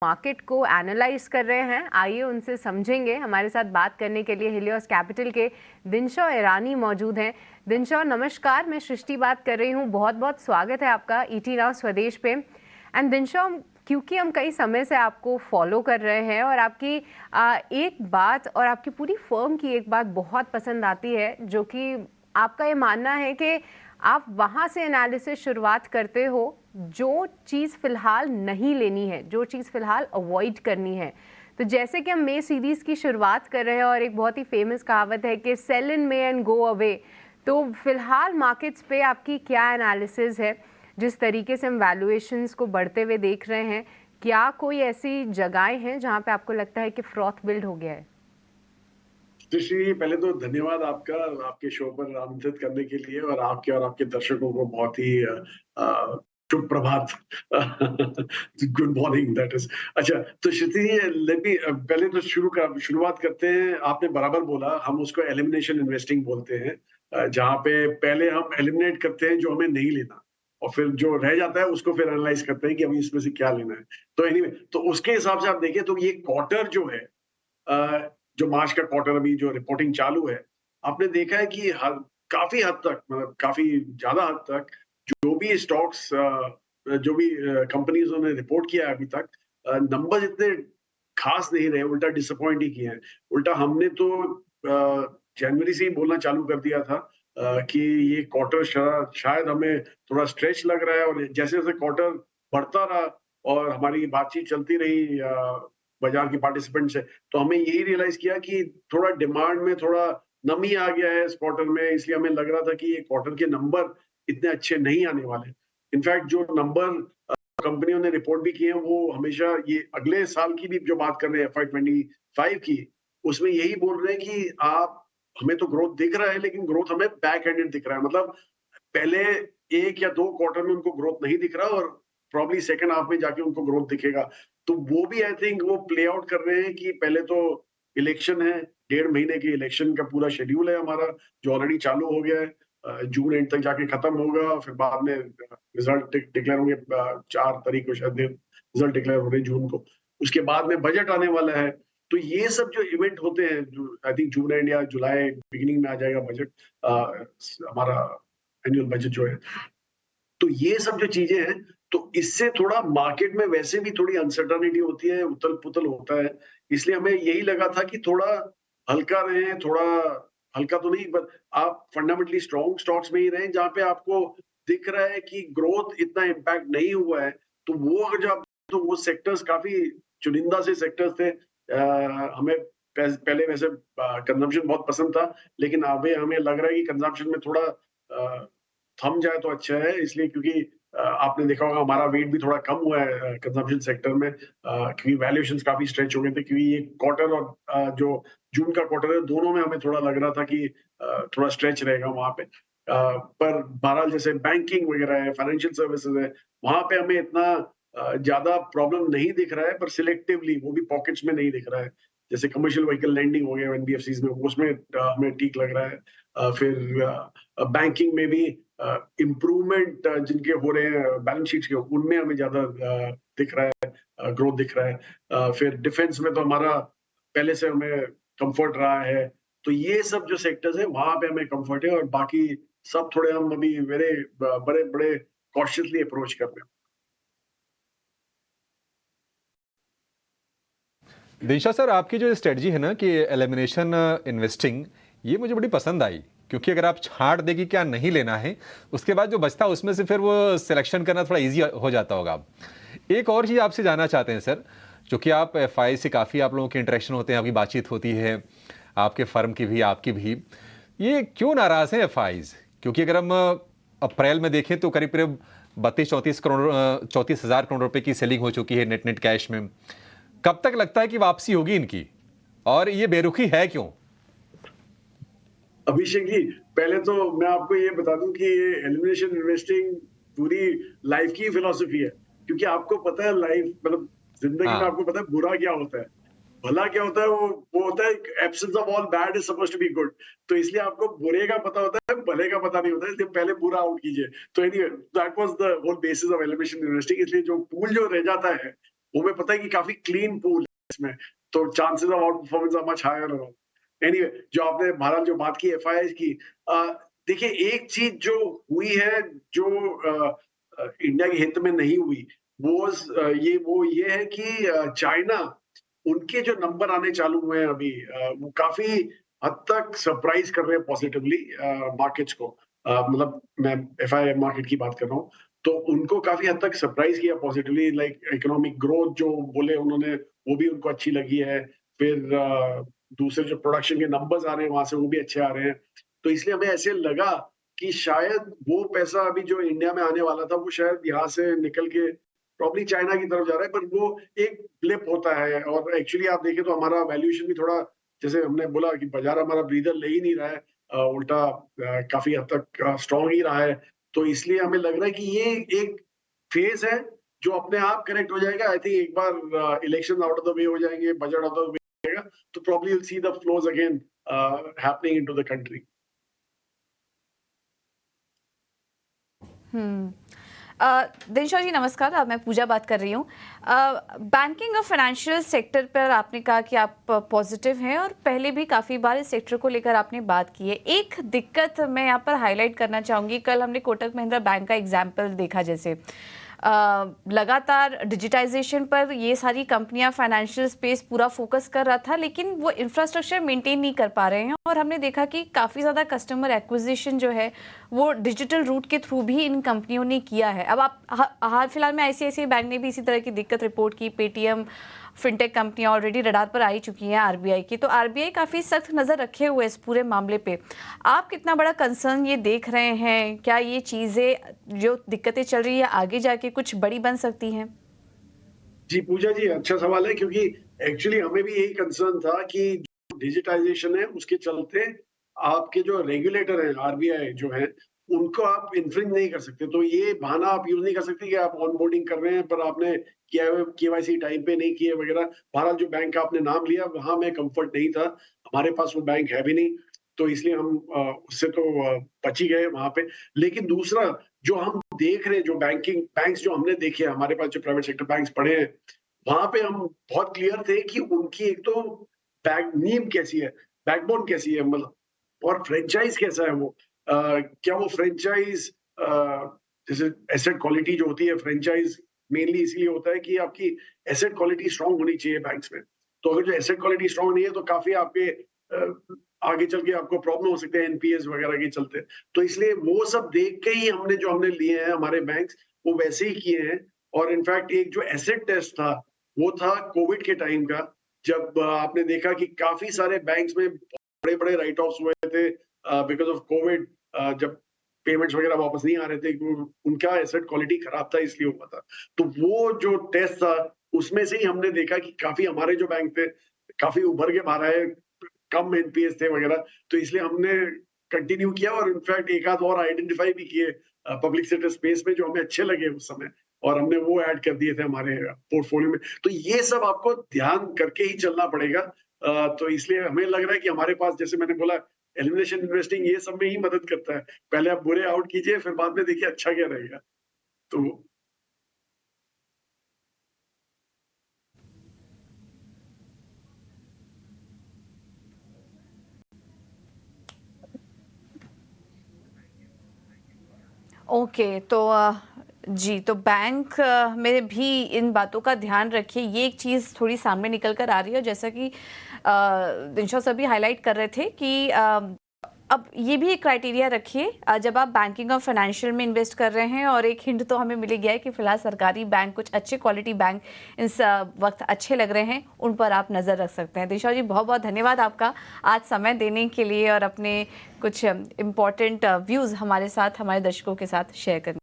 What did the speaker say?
Market को analyse कर रहे हैं। आइए उनसे समझेंगे। हमारे साथ बात करने के लिए हेलियोस कैपिटल के दिनशॉ ईरानी मौजूद हैं। दिनशॉ नमस्कार, मैं सृष्टि बात कर रही हूँ। बहुत बहुत स्वागत है आपका ईटी नाउ स्वदेश पे। एंड दिनशॉ, क्योंकि हम कई समय से आपको फॉलो कर रहे हैं और आपकी एक बात और आपकी पूरी फर्म की एक बात बहुत पसंद आती है, जो कि आपका ये मानना है कि आप वहाँ से एनालिसिस शुरुआत करते हो जो चीज़ फ़िलहाल नहीं लेनी है, जो चीज़ फ़िलहाल अवॉइड करनी है। तो जैसे कि हम मे सीरीज़ की शुरुआत कर रहे हैं और एक बहुत ही फेमस कहावत है कि sell in May and go away. तो फ़िलहाल मार्केट्स पे आपकी क्या एनालिसिस है? जिस तरीके से हम वैल्यूएशंस को बढ़ते हुए देख रहे हैं, क्या कोई ऐसी जगहें हैं जहाँ पे आपको लगता है कि फ्रॉथ बिल्ड हो गया है? जी, पहले तो धन्यवाद आपका, आपके शो पर आमंत्रित करने के लिए और आपके दर्शकों को बहुत ही शुभ प्रभात। Good morning that is. अच्छा, तो श्रुति जी, लेट मी पहले तो शुरुआत करते हैं। आपने बराबर बोला, हम उसको एलिमिनेशन इन्वेस्टिंग बोलते हैं, जहाँ पे पहले हम एलिमिनेट करते हैं जो हमें नहीं लेना और फिर जो रह जाता है उसको फिर एनालाइज़ करते हैं कि अभी इसमें से क्या लेना है। तो एनीवे, तो उसके हिसाब से आप देखें तो ये क्वार्टर जो है, जो मार्च का क्वार्टर अभी जो रिपोर्टिंग चालू है, आपने देखा है कि काफ़ी हद तक, मतलब काफ़ी ज़्यादा हद तक जो भी स्टॉक्स, जो भी कंपनीज़ ने रिपोर्ट किया है अभी तक, नंबर्स इतने खास नहीं रहे, उल्टा डिसअपॉइंट ही किए हैं। उल्टा हमने तो जनवरी से ही बोलना चालू कर दिया था कि ये क्वार्टर शायद हमें थोड़ा स्ट्रेच लग रहा है, और जैसे-जैसे क्वार्टर बढ़ता रहा और हमारी बातचीत चलती रही बाजार के पार्टिसिपेंट से, तो हमें यही रियलाइज़ किया कि थोड़ा डिमांड में थोड़ा नमी आ गया है इस क्वार्टर में, इसलिए हमें लग रहा था कि ये क्वार्टर के नंबर इतने अच्छे नहीं आने वाले। इनफैक्ट जो नंबर कंपनियों ने रिपोर्ट भी किए हैं, वो हमेशा ये अगले साल की भी जो बात कर रहे हैं एफवाई 25 की, उसमें यही बोल रहे हैं कि आप हमें तो ग्रोथ दिख रहा है, लेकिन ग्रोथ हमें बैक एंडेड दिख रहा है। मतलब पहले 1 या 2 क्वार्टर में उनको ग्रोथ नहीं दिख रहा और प्रोबब्ली सेकंड हाल्फ में जाके उनको ग्रोथ दिखेगा। तो वो भी आई थिंक वो प्ले आउट कर रहे हैं कि पहले तो इलेक्शन है, 1.5 महीने के इलेक्शन का पूरा शेड्यूल है हमारा, जो ऑलरेडी चालू हो गया है। जून एंड तक जाके खत्म होगा, फिर बाद में रिजल्ट डिक्लेयर होंगे, 4 तारीख को शायद रिजल्ट डिक्लेयर हो रहे हैं जून को। उसके बाद में बजट आने वाला है। तो ये सब जो इवेंट होते हैं, जो आई थिंक जून एंड या जुलाई बिगिनिंग में आ जाएगा बजट, हमारा एनुअल बजट जो है। तो ये सब जो चीजें हैं, तो इससे थोड़ा मार्केट में वैसे भी थोड़ी अनसर्टेनिटी होती है, उथल-पुथल होता है। इसलिए हमें यही लगा था कि थोड़ा हल्का रहें, थोड़ा हल्का तो नहीं, बट आप फंडामेंटली स्ट्रॉन्ग स्टॉक्स में ही रहें, जहाँ पे आपको दिख रहा है कि ग्रोथ इतना इम्पैक्ट नहीं हुआ है। तो वो अगर जो आप, तो वो सेक्टर्स काफ़ी चुनिंदा से सेक्टर्स थे। हमें पहले वैसे कंजम्पशन बहुत पसंद था, लेकिन अभी हमें लग रहा है कि कंजम्पशन में थोड़ा थम जाए तो अच्छा है, इसलिए क्योंकि आपने देखा होगा हमारा वेट भी थोड़ा कम हुआ है कंजम्पशन सेक्टर में, क्योंकि वैल्यूएशंस काफ़ी स्ट्रेच हो गए थे, क्योंकि ये क्वार्टर और जो जून का क्वार्टर है, दोनों में हमें थोड़ा लग रहा था कि थोड़ा स्ट्रेच रहेगा वहाँ पे। पर बहरहाल जैसे बैंकिंग वगैरह है, फाइनेंशियल सर्विसेज़ है, वहाँ पे हमें इतना ज़्यादा प्रॉब्लम नहीं दिख रहा है, पर सिलेक्टिवली वो भी पॉकेट्स में नहीं दिख रहा है। जैसे कमर्शियल व्हीकल लेंडिंग हो गया एनबीएफसीज़ में, उसमें हमें ठीक लग रहा है। फिर बैंकिंग में भी इम्प्रूवमेंट जिनके हो रहे हैं बैलेंस शीट्स के, उनमें हमें ज़्यादा दिख रहा है, ग्रोथ दिख रहा है। फिर डिफेंस में तो हमारा पहले से हमें कम्फर्ट रहा है। तो ये सब जो सेक्टर्स हैं, वहाँ पे हमें कम्फर्ट है, और बाकी सब थोड़े हम अभी बड़े-बड़े कॉशियसली अप्रोच कर रहे हैं। दिशा सर, आपकी जो स्ट्रेटजी है ना कि एलिमिनेशन इन्वेस्टिंग, ये मुझे बड़ी पसंद आई। क्योंकि अगर आप छांट दें कि क्या नहीं लेना है, उसके बाद जो बचता है उसमें से फिर वो सिलेक्शन करना थोड़ा इजी हो जाता होगा। एक और चीज़ आपसे जानना चाहते हैं सर, चूँकि आप एफआई से काफ़ी आप लोगों के इंटरेक्शन होते हैं, आपकी बातचीत होती है, आपके फर्म की भी, आपकी भी। ये क्यों नाराज़ हैं एफआईज़? क्योंकि अगर हम अप्रैल में देखें तो करीब-करीब 32-34 करोड़ 34,000 करोड़ रुपए की सेलिंग हो चुकी है नेट-नेट कैश में। कब तक लगता है कि वापसी होगी इनकी? और ये बेरुखी है क्यों? अभिषेक जी, पहले तो मैं आपको ये बता दूँ कि ये एलिमिनेशन इन्वेस्टिंग पूरी लाइफ की फिलॉसफी है। क्योंकि आपको पता है लाइफ, मतलब ज़िंदगी में हाँ, आपको पता है बुरा क्या होता है, भला क्या होता है, वो होता है absence of all bad is supposed to be good. तो इसलिए आपको बुरे का पता होता है, भले का पता नहीं होता है, इसलिए पहले बुरा आउट कीजिए। तो anyway, that was the whole basis of elimination investing. इसलिए जो पूल जो रह जाता है, वो हमें पता है कि काफी क्लीन पूल है इसमें, तो chances of outperformance are much higher. Anyway, जो आपने बहरहाल जो बात की एफआईआई की, देखिए एक चीज जो हुई है, जो इंडिया के हित में नहीं हुई, वो ये है कि चाइना, उनके जो नंबर आने चालू हुए हैं अभी, वो काफी हद तक सरप्राइज कर रहे हैं पॉजिटिवली मार्केट्स को। मतलब मैं एफआईआई मार्केट की बात कर रहा हूँ, तो उनको काफी हद तक सरप्राइज किया पॉजिटिवली। लाइक इकोनॉमिक ग्रोथ जो बोले उन्होंने, वो भी उनको अच्छी लगी है। फिर दूसरे जो प्रोडक्शन के नंबर्स आ रहे हैं वहां से, वो भी अच्छे आ रहे हैं। तो इसलिए हमें ऐसे लगा कि शायद वो पैसा अभी जो इंडिया में आने वाला था, वो शायद यहाँ से निकल के प्रॉब्ली चाइना की तरफ जा रहा है, पर वो एक ब्लिप होता है। और एक्चुअली आप देखें तो हमारा वैल्यूएशन भी थोड़ा, जैसे हमने बोला कि बाजार हमारा ब्रीदर ले ही नहीं रहा है, उल्टा काफी हद तक स्ट्रॉन्ग ही रहा है। तो इसलिए हमें लग रहा है कि ये एक फेज है जो अपने आप करेक्ट हो जाएगा। आई थिंक एक बार election out of the way हो जाएंगे, budget out of the way हो जाएगा, तो probably will see the flows again happening into the country. Dinsha ji नमस्कार, मैं पूजा बात कर रही हूँ। बैंकिंग और फाइनेंशियल सेक्टर पर आपने कहा कि आप पॉजिटिव हैं और पहले भी काफ़ी बार इस सेक्टर को लेकर आपने बात की है। एक दिक्कत मैं यहाँ पर हाईलाइट करना चाहूँगी, कल हमने कोटक महिंद्रा बैंक का एग्जाम्पल देखा, जैसे लगातार डिजिटाइजेशन पर ये सारी कंपनियां, फाइनेंशियल स्पेस पूरा फोकस कर रहा था, लेकिन वो इंफ्रास्ट्रक्चर मेंटेन नहीं कर पा रहे हैं और हमने देखा कि काफ़ी ज़्यादा कस्टमर एक्विजिशन जो है वो डिजिटल रूट के थ्रू भी इन कंपनियों ने किया है। अब आप हाल फिलहाल में आईसीआईसीआई बैंक ने भी इसी तरह की दिक्कत रिपोर्ट की। पेटीएम, फिनटेक कंपनियां ऑलरेडी रडार पर आई चुकी हैं आरबीआई की, तो आरबीआई काफ़ी सख्त नज़र रखे हुए इस पूरे मामले पे। आप कितना बड़ा कंसर्न ये देख रहे हैं? क्या ये चीज़ें जो दिक्कतें चल रही है आगे जाके कुछ बड़ी बन सकती हैं? जी पूजा जी, अच्छा सवाल है, क्योंकि एक्चुअली हमें भी यही कंसर्न था कि डिजिटाइजेशन है उसके चलते आपके जो रेगुलेटर हैं, आरबीआई जो है, उनको आप इन्फ्रिंज नहीं कर सकते। तो ये बहाना आप यूज नहीं कर सकते कि आप ऑनबोर्डिंग कर रहे हैं पर आपने केवाईसी टाइम पे नहीं किए वगैरह। बहरहाल जो बैंक का आपने नाम लिया, वहां में कंफर्ट नहीं था, हमारे पास वो बैंक है भी नहीं, तो इसलिए हम उससे तो बच ही गए वहां पे। लेकिन दूसरा जो हम देख रहे हैं, जो बैंक्स जो हमने देखे, हमारे पास जो प्राइवेट सेक्टर बैंक्स पढ़े हैं, वहां पे हम बहुत क्लियर थे कि उनकी एक तो नींव कैसी है, बैकबोन कैसी है, मतलब, और फ्रेंचाइज कैसा है वो। क्या वो फ्रेंचाइज, जैसे एसेट क्वालिटी जो होती है, फ्रेंचाइज मेनली इसलिए होता है कि आपकी एसेट क्वालिटी स्ट्रांग होनी चाहिए बैंक्स में। तो अगर जो एसेट क्वालिटी स्ट्रांग नहीं है, तो काफी आपके आगे चल के आपको प्रॉब्लम हो सकते हैं एनपीएस वगैरह के चलते। तो इसलिए वो सब देख के ही हमने हमने लिए हैं, हमारे बैंक्स वो वैसे ही किए हैं। और इनफैक्ट एक जो एसेट टेस्ट था, वो था कोविड के टाइम का, जब आपने देखा कि काफी सारे बैंक्स में बड़े बड़े राइट ऑफ्स हुए थे बिकॉज ऑफ कोविड। जब पेमेंट्स वगैरह वापस नहीं आ रहे थे, उनका एसेट क्वालिटी खराब था, इसलिए हुआ था। तो वो जो टेस्ट था, उसमें से ही हमने देखा कि काफी हमारे जो बैंक थे काफी उभर के बाहर आए, कम एनपीएस थे वगैरह। तो इसलिए हमने कंटिन्यू किया और इनफैक्ट एक आध और आइडेंटिफाई भी किए पब्लिक सेक्टर स्पेस में, जो हमें अच्छे लगे उस समय, और हमने वो ऐड कर दिए थे हमारे पोर्टफोलियो में। तो ये सब आपको ध्यान करके ही चलना पड़ेगा। तो इसलिए हमें लग रहा है कि हमारे पास, जैसे मैंने बोला, एलिमिनेशन इन्वेस्टिंग ये सब में ही मदद करता है। पहले आप बुरे आउट कीजिए, फिर बाद में देखिए अच्छा क्या रहेगा। तो ओके, तो जी, तो बैंक में भी इन बातों का ध्यान रखिए। ये एक चीज़ थोड़ी सामने निकल कर आ रही है, जैसा कि दिनशा सर भी हाईलाइट कर रहे थे कि अब ये भी एक क्राइटेरिया रखिए जब आप बैंकिंग और फाइनेंशियल में इन्वेस्ट कर रहे हैं। और एक हिंट तो हमें मिल गया है कि फिलहाल सरकारी बैंक, कुछ अच्छे क्वालिटी बैंक इस वक्त अच्छे लग रहे हैं, उन पर आप नज़र रख सकते हैं। दिशा जी, बहुत बहुत धन्यवाद आपका आज समय देने के लिए और अपने कुछ इम्पॉर्टेंट व्यूज़ हमारे साथ, हमारे दर्शकों के साथ शेयर करने।